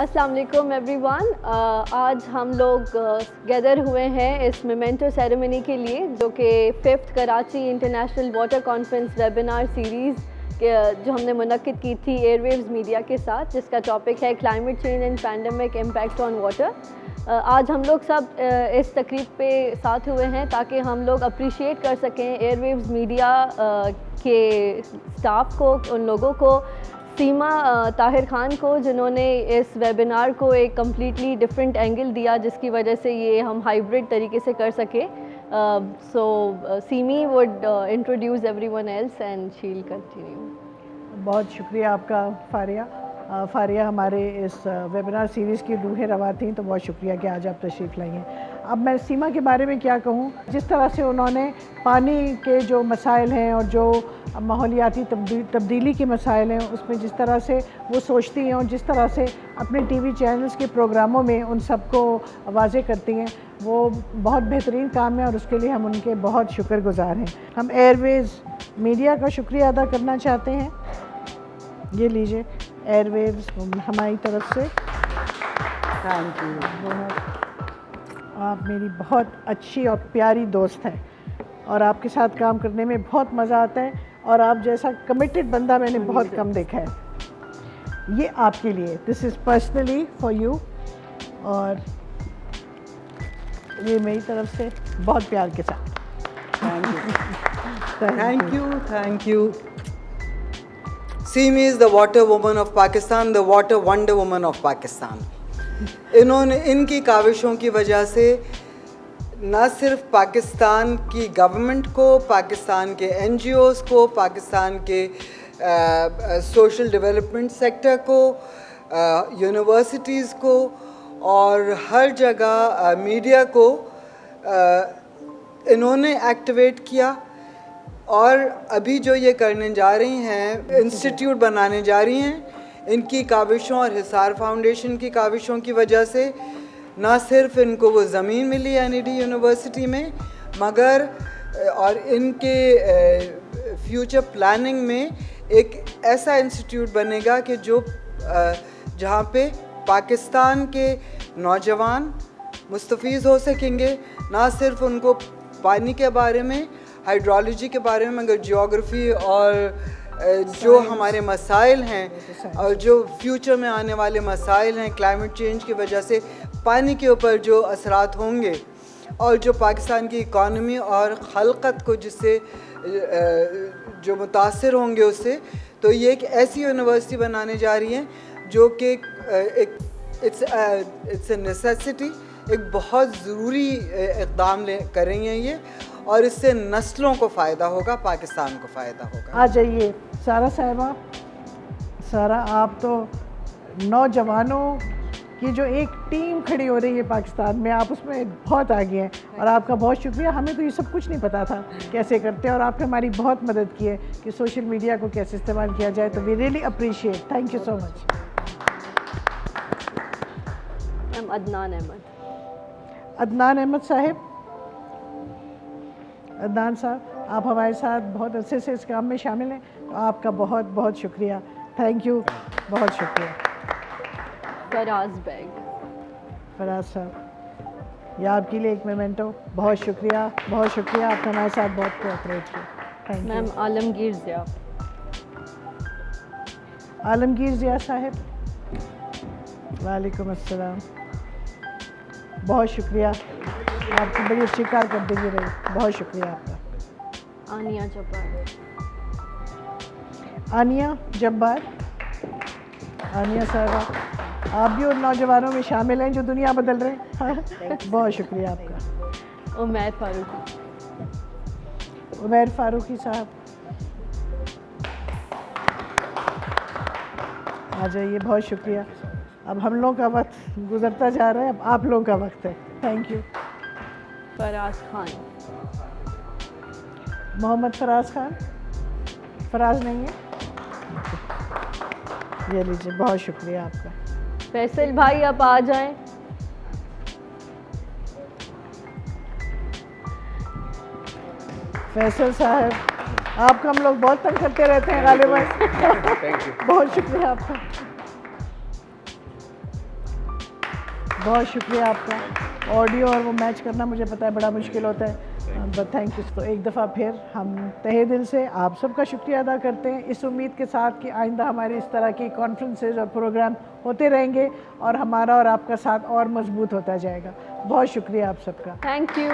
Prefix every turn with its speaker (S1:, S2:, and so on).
S1: अस्सलाम वालेकुम एवरीवन। आज हम लोग गैदर हुए हैं इस मोमेंटो सेरेमनी के लिए, जो कि 5th Karachi international water conference webinar series जो हमने मुनक्किद की थी एयरवेव्स मीडिया के साथ, जिसका टॉपिक है climate change and pandemic impact on water. आज हम लोग सब इस तकरीब पे साथ हुए हैं ताकि हम लोग अप्रिशिएट कर सकें एयरवेव्स मीडिया के स्टाफ को, उन लोगों को, सीमा ताहिर ख़ान को, जिन्होंने इस वेबिनार को एक कम्प्लीटली डिफरेंट एंगल दिया, जिसकी वजह से ये हम हाइब्रिड तरीके से कर सके। So Seemi would introduce everyone else and she will continue.
S2: बहुत शुक्रिया आपका फारिया। फारिया हमारे इस वेबिनार सीरीज़ की रूह रवा थी, तो बहुत शुक्रिया कि आज आप तशरीफ़ लाई हैं। अब मैं सीमा के बारे में क्या कहूँ, जिस तरह से उन्होंने पानी के जो मसाइल हैं और जो माहौलियाती तब्दीली के मसाइल हैं, उसमें जिस तरह से वो सोचती हैं और जिस तरह से अपने टीवी चैनल्स के प्रोग्रामों में उन सबको वाज़े करती हैं, वो बहुत बेहतरीन काम है और उसके लिए हम उनके बहुत शुक्रगुज़ार हैं। हम एयरवेज़ मीडिया का शुक्रिया अदा करना चाहते हैं। ये लीजिए एयरवेव्स हमारी तरफ से,
S3: थैंक यू।
S2: आप मेरी बहुत अच्छी और प्यारी दोस्त हैं और आपके साथ काम करने में बहुत मज़ा आता है, और आप जैसा कमिटेड बंदा मैंने बहुत कम देखा है। ये आपके लिए, this is personally for you, और ये मेरी तरफ से बहुत प्यार के साथ।
S3: Thank you. Thank you, thank you. Semi is the water woman of Pakistan, the water wonder woman of Pakistan. इन्होंने, इनकी काविशों की वजह से न सिर्फ पाकिस्तान की गवर्नमेंट को, पाकिस्तान के NGOs को, पाकिस्तान के सोशल डेवलपमेंट सेक्टर को, यूनिवर्सिटीज़ को और हर जगह मीडिया को इन्होंने एक्टिवेट किया। और अभी जो ये करने जा रही हैं, इंस्टीट्यूट बनाने जा रही हैं, इनकी काविशों और हिसार फाउंडेशन की काविशों की वजह से ना सिर्फ इनको वो ज़मीन मिली NED यूनिवर्सिटी में, मगर और इनके फ्यूचर प्लानिंग में एक ऐसा इंस्टीट्यूट बनेगा कि जो जहाँ पे पाकिस्तान के नौजवान मुस्तफ़ीज़ हो सकेंगे, ना सिर्फ उनको पानी के बारे में, हाइड्रोलॉजी के बारे में, मगर जियोग्राफी और जो हमारे मसाइल हैं और जो फ्यूचर में आने वाले मसाइल हैं क्लाइमेट चेंज की वजह से पानी के ऊपर जो असरात होंगे, और जो पाकिस्तान की इकॉनमी और खलकत को जिससे जो मुतासिर होंगे उससे, तो ये एक ऐसी यूनिवर्सिटी बनाने जा रही हैं जो कि एक इट्स ए नेसेसिटी, एक बहुत ज़रूरी इक़दाम कर रही हैं ये, और इससे नस्लों को फ़ायदा होगा, पाकिस्तान को फ़ायदा होगा।
S2: आ जाइए सारा साहिबा। सारा, आप तो नौजवानों की जो एक टीम खड़ी हो रही है पाकिस्तान में, आप उसमें बहुत आगे हैं, और आपका बहुत शुक्रिया। हमें तो ये सब कुछ नहीं पता था कैसे करते हैं, और आपने हमारी बहुत मदद की है कि सोशल मीडिया को कैसे इस्तेमाल किया जाए, तो we really appreciate. Thank you so much.
S1: Ma'am Adnan Ahmad.
S2: Adnan Ahmad साहिब, अदनान साहब, आप हमारे साथ बहुत अच्छे से इस काम में शामिल हैं, तो आपका बहुत बहुत शुक्रिया। थैंक यू, बहुत शुक्रिया।
S1: फराज बेग।
S2: फराज साहब, ये आपके लिए एक मोमेंटो। बहुत शुक्रिया, बहुत शुक्रिया, आपने हमारे साथ बहुत कोऑपरेट किया। Thank you.
S1: Ma'am Alamgir Zia.
S2: Alamgir Zia साहिब, वालेकुम अस्सलाम। बहुत शुक्रिया, आपकी बड़ी अच्छी कारकर्दगी रही, बहुत शुक्रिया आपका।
S1: आनिया जब्बार।
S2: आनिया जब्बार, आनिया साहबा, आप भी उन नौजवानों में शामिल हैं जो दुनिया बदल रहे हैं। बहुत शुक्रिया आपका।
S1: उमैर फारूकी।
S2: उमैर फारूकी साहब, आ जाइए, बहुत शुक्रिया। अब हम लोगों का वक्त गुजरता जा रहा है, अब आप लोगों का वक्त है। Thank you.
S1: फराज खान।
S2: मोहम्मद फराज खान, फराज नहीं है, ये लीजिए, बहुत शुक्रिया आपका।
S1: फैसल भाई, आप आ जाएं।
S2: फैसल साहब, आपको हम लोग बहुत तंग करते रहते हैं गालिबा। बहुत शुक्रिया आपका। बहुत शुक्रिया आपका। ऑडियो और वो मैच करना मुझे पता है बड़ा मुश्किल होता है, बट थैंक यू। तो एक दफ़ा फिर हम तहे दिल से आप सबका शुक्रिया अदा करते हैं, इस उम्मीद के साथ कि आइंदा हमारी इस तरह की कॉन्फ्रेंसेज और प्रोग्राम होते रहेंगे और हमारा और आपका साथ और मजबूत होता जाएगा। बहुत शुक्रिया आप सबका।
S1: Thank you.